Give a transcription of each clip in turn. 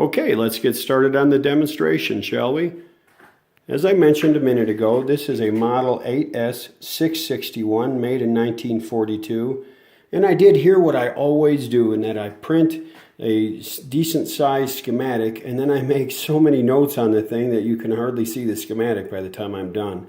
Okay, let's get started on the demonstration, shall we? As I mentioned a minute ago, this is a Model 8S661 made in 1942. And I did here what I always do, in that I print a decent sized schematic and then I make so many notes on the thing that you can hardly see the schematic by the time I'm done.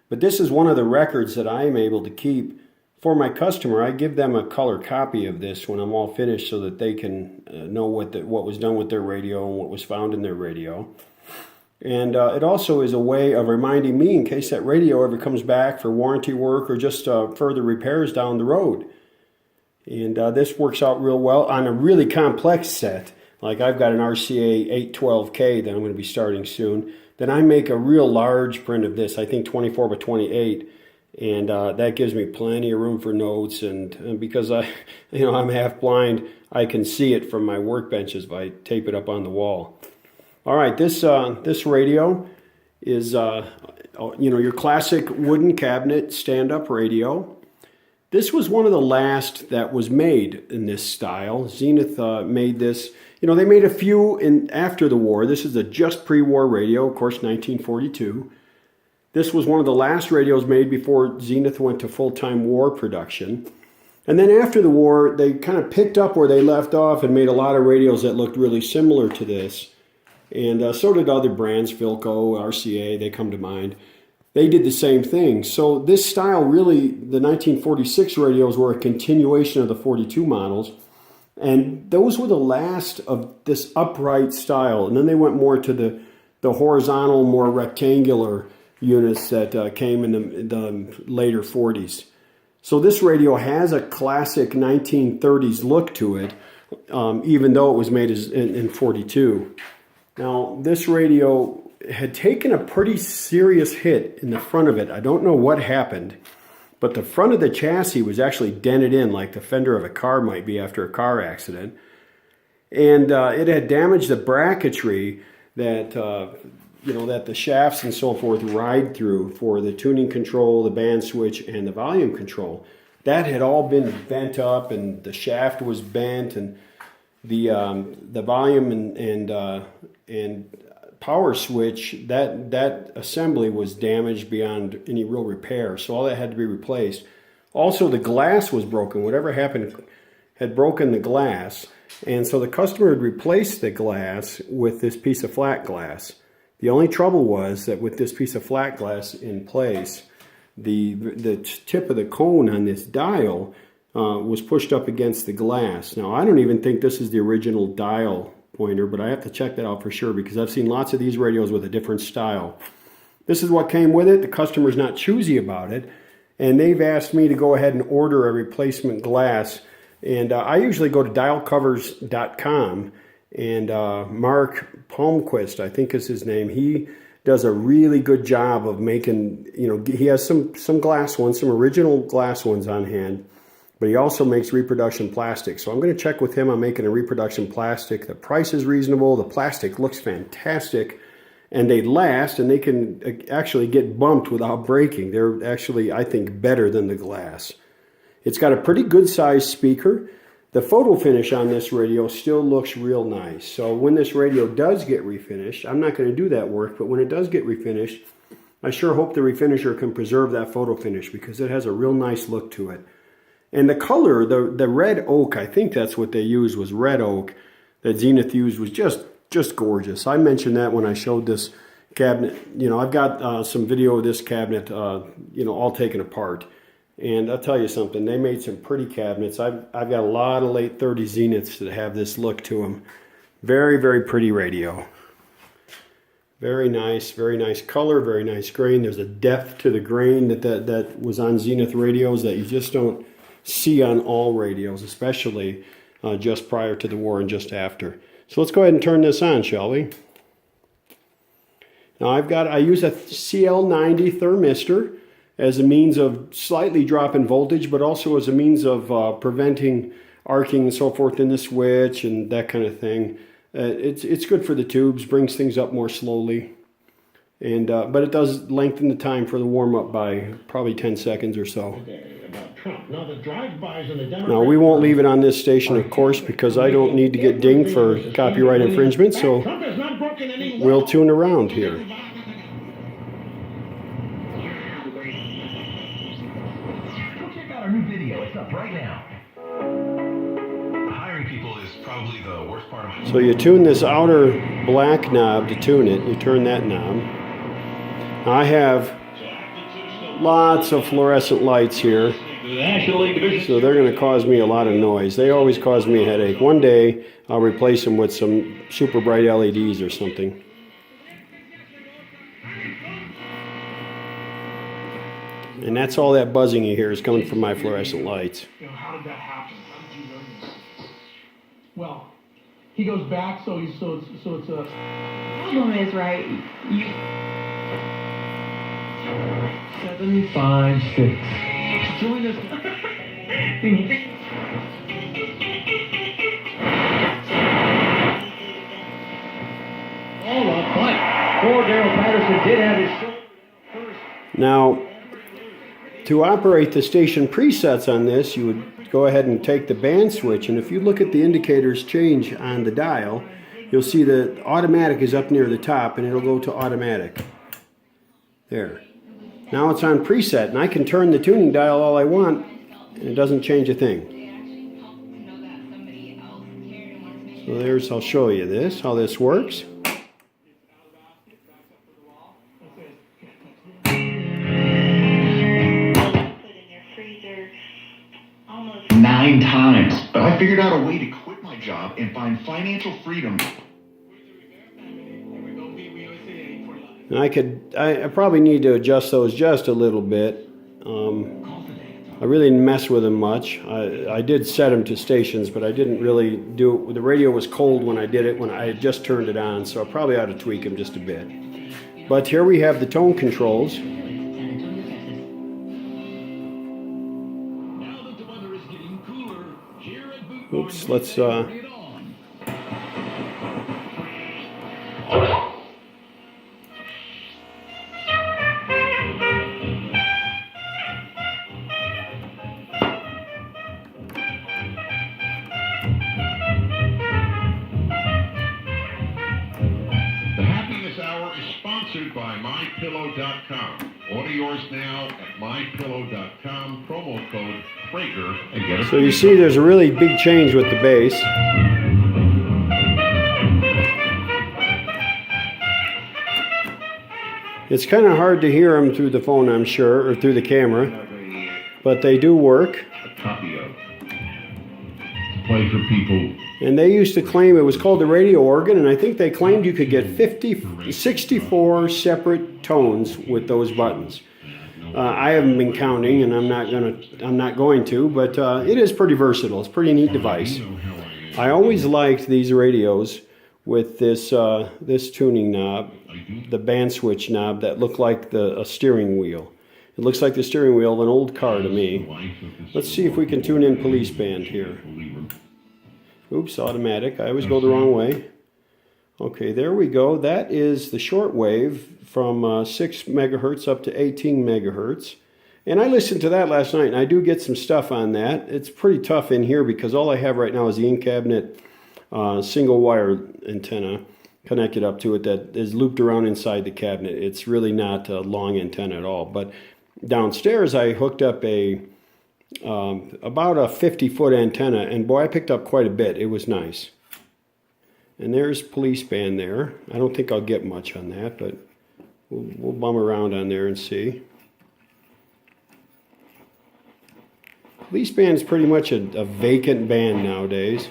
But this is one of the records that I am able to keep for my customer. I give them a color copy of this when I'm all finished so that they can know what was done with their radio and what was found in their radio. And it also is a way of reminding me in case that radio ever comes back for warranty work or just further repairs down the road. And this works out real well on a really complex set. Like I've got an RCA 812K that I'm going to be starting soon. Then I make a real large print of this, I think 24 by 28. And that gives me plenty of room for notes, and because I'm half blind, I can see it from my workbenches if I tape it up on the wall. All right, this radio is your classic wooden cabinet stand-up radio. This was one of the last that was made in this style. Zenith made this. They made a few after the war. This is a just pre-war radio, of course, 1942. This was one of the last radios made before Zenith went to full-time war production. And then after the war, they kind of picked up where they left off and made a lot of radios that looked really similar to this. And so did other brands, Philco, RCA, they come to mind. They did the same thing. So this style really, the 1946 radios were a continuation of the 42 models. And those were the last of this upright style. And then they went more to the horizontal, more rectangular units that came in the later 40s. So this radio has a classic 1930s look to it, even though it was made in 42. Now, this radio had taken a pretty serious hit in the front of it. I don't know what happened, but the front of the chassis was actually dented in like the fender of a car might be after a car accident. And it had damaged the bracketry that that the shafts and so forth ride through for the tuning control, the band switch, and the volume control. That had all been bent up, and the shaft was bent, and the volume and power switch, that assembly was damaged beyond any real repair. So all that had to be replaced. Also, the glass was broken. Whatever happened had broken the glass, and so the customer had replaced the glass with this piece of flat glass. The only trouble was that with this piece of flat glass in place, the tip of the cone on this dial was pushed up against the glass. Now, I don't even think this is the original dial pointer, but I have to check that out for sure because I've seen lots of these radios with a different style. This is what came with it. The customer's not choosy about it, and they've asked me to go ahead and order a replacement glass. And I usually go to dialcovers.com. And Mark Palmquist, I think is his name, he does a really good job of making, he has some glass ones, some original glass ones on hand, but he also makes reproduction plastic. So I'm going to check with him on making a reproduction plastic. The price is reasonable, the plastic looks fantastic, and they last, and they can actually get bumped without breaking. They're actually, I think, better than the glass. It's got a pretty good sized speaker. The photo finish on this radio still looks real nice. So when this radio does get refinished, I'm not going to do that work, but when it does get refinished, I sure hope the refinisher can preserve that photo finish because it has a real nice look to it. And the color, the red oak, I think that's what they used, was red oak that Zenith used, was just gorgeous. I mentioned that when I showed this cabinet. I've got some video of this cabinet, all taken apart. And I'll tell you something, they made some pretty cabinets. I've got a lot of late 30s Zeniths that have this look to them. Very, very pretty radio. Very nice color, very nice grain. There's a depth to the grain that was on Zenith radios that you just don't see on all radios, especially just prior to the war and just after. So let's go ahead and turn this on, shall we? Now I use a CL90 thermistor as a means of slightly dropping voltage, but also as a means of preventing arcing and so forth in the switch and that kind of thing. It's good for the tubes, brings things up more slowly. And but it does lengthen the time for the warm-up by probably 10 seconds or so. Now, we won't leave it on this station, of course, because I don't need to get dinged for copyright infringement, so we'll tune around here. Go check out our new video. It's up right now. Hiring people is probably the worst part of my... So you tune this outer black knob to tune it. You turn that knob. Now I have lots of fluorescent lights here, so they're going to cause me a lot of noise. They always cause me a headache. One day I'll replace them with some super bright LEDs or something. And that's all that buzzing you hear is coming from my fluorescent lights. How did that happen? How did you know this? Well, he goes back, so it's a... The problem is, right, you... 756. Join us. All up, but poor Daryl Patterson did have his shoulder first. Now, to operate the station presets on this, you would go ahead and take the band switch, and if you look at the indicators change on the dial, you'll see that automatic is up near the top, and it'll go to automatic. There. Now it's on preset, and I can turn the tuning dial all I want, and it doesn't change a thing. So there's, I'll show you this, how this works. 9 times, but I figured out a way to quit my job and find financial freedom. And I probably need to adjust those just a little bit. I really didn't mess with them much. I did set them to stations, but I didn't really do it. The radio was cold when I did it, when I had just turned it on, so I probably ought to tweak them just a bit. But here we have the tone controls. Oops, let's by MyPillow.com. Order yours now at MyPillow.com. Promo code Prager and get it. So you see there's a really big change with the bass. It's kind of hard to hear them through the phone, I'm sure, or through the camera, but they do work. A copy of Play for People. And they used to claim it was called the radio organ, and I think they claimed you could get 64 separate tones with those buttons. I haven't been counting, and I'm not going to, but it is pretty versatile. It's a pretty neat device. I always liked these radios with this this tuning knob, the band switch knob that looked like a steering wheel. It looks like the steering wheel of an old car to me. Let's see if we can tune in police band here. Oops, automatic. I always go the wrong way. Okay, there we go. That is the shortwave from 6 megahertz up to 18 megahertz. And I listened to that last night, and I do get some stuff on that. It's pretty tough in here because all I have right now is the in-cabinet single wire antenna connected up to it that is looped around inside the cabinet. It's really not a long antenna at all. But downstairs, I hooked up about a 50-foot antenna, and boy, I picked up quite a bit. It was nice. And there's police band there. I don't think I'll get much on that, but we'll bum around on there and see. Police band is pretty much a vacant band nowadays.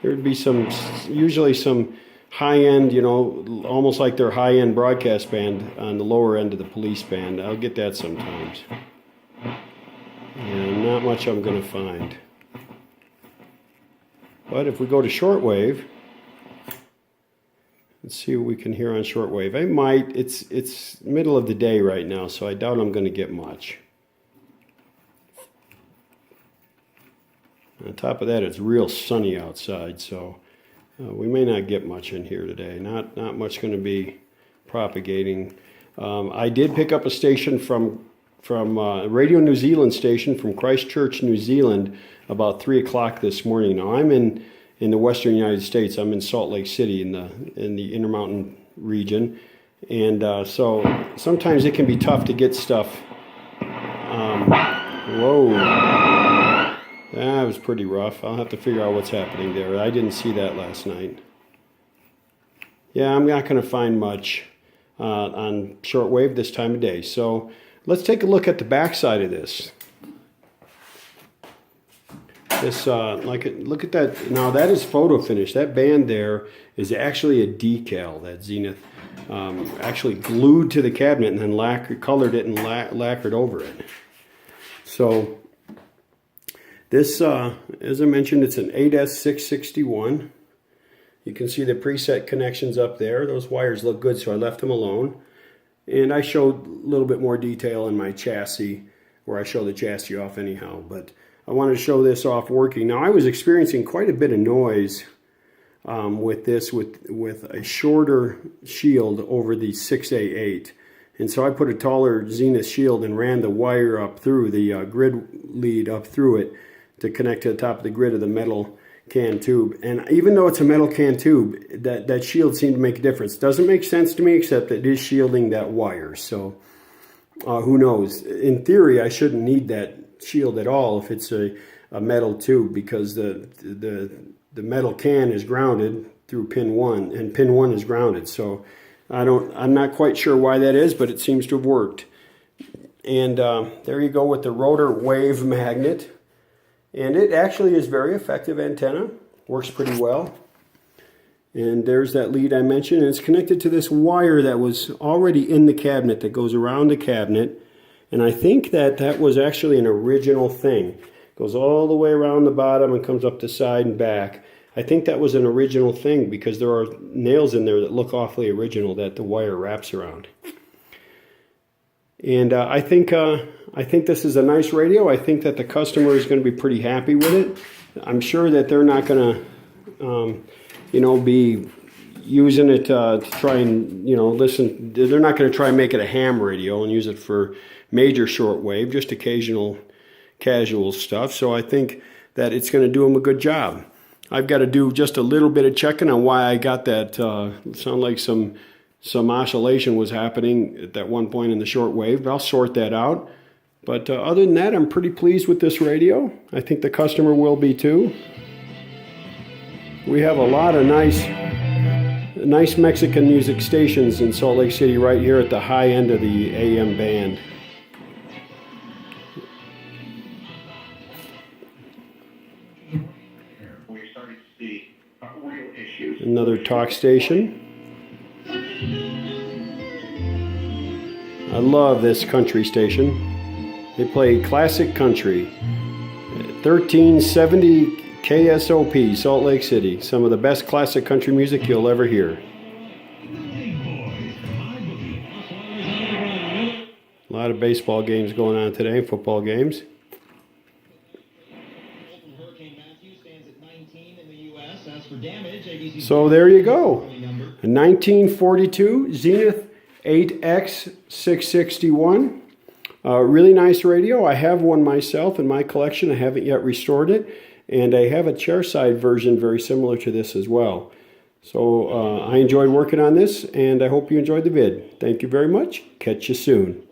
There'd be usually some high-end, almost like their high-end broadcast band on the lower end of the police band. I'll get that sometimes. And not much I'm going to find. But if we go to shortwave, let's see what we can hear on shortwave. I might. It's middle of the day right now, so I doubt I'm going to get much. On top of that, it's real sunny outside, so we may not get much in here today. Not much going to be propagating. I did pick up a station from Radio New Zealand station from Christchurch, New Zealand, about 3 o'clock this morning. Now I'm in the western United States. I'm in Salt Lake City in the Intermountain region, and so sometimes it can be tough to get stuff. Whoa, that was pretty rough. I'll have to figure out what's happening there. I didn't see that last night. Yeah, I'm not going to find much on shortwave this time of day. So let's take a look at the back side of this. Look at that. Now that is photo finish. That band there is actually a decal that Zenith actually glued to the cabinet and then colored it and lacquered over it. So this, as I mentioned, it's an 8S661. You can see the preset connections up there. Those wires look good, so I left them alone. And I showed a little bit more detail in my chassis, where I show the chassis off anyhow. But I wanted to show this off working. Now I was experiencing quite a bit of noise with this, with a shorter shield over the 6A8. And so I put a taller Zenith shield and ran the wire up through the grid lead up through it to connect to the top of the grid of the metal can tube. And even though it's a metal can tube, that shield seemed to make a difference. Doesn't make sense to me, except that it is shielding that wire. So who knows? In theory, I shouldn't need that shield at all if it's a metal tube, because the metal can is grounded through pin 1, and pin 1 is grounded. So I'm not quite sure why that is, but it seems to have worked. And there you go with the rotor wave magnet. And it actually is very effective antenna. Works pretty well. And there's that lead I mentioned. And it's connected to this wire that was already in the cabinet that goes around the cabinet. And I think that was actually an original thing. It goes all the way around the bottom and comes up the side and back. I think that was an original thing, because there are nails in there that look awfully original that the wire wraps around. And I think this is a nice radio. I think that the customer is going to be pretty happy with it. I'm sure that they're not going to, be using it to try and, listen. They're not going to try and make it a ham radio and use it for major shortwave, just occasional casual stuff. So I think that it's going to do them a good job. I've got to do just a little bit of checking on why I got that. Sound like some oscillation was happening at that one point in the shortwave. I'll sort that out. But other than that, I'm pretty pleased with this radio. I think the customer will be too. We have a lot of nice Mexican music stations in Salt Lake City right here at the high end of the AM band. We're starting to see real issues. Another talk station. I love this country station. They play classic country. 1370 KSOP, Salt Lake City. Some of the best classic country music you'll ever hear. A lot of baseball games going on today, football games. So there you go. A 1942 Zenith 8X661. Really nice radio. I have one myself in my collection. I haven't yet restored it. And I have a chairside version very similar to this as well. So I enjoyed working on this, and I hope you enjoyed the vid. Thank you very much. Catch you soon.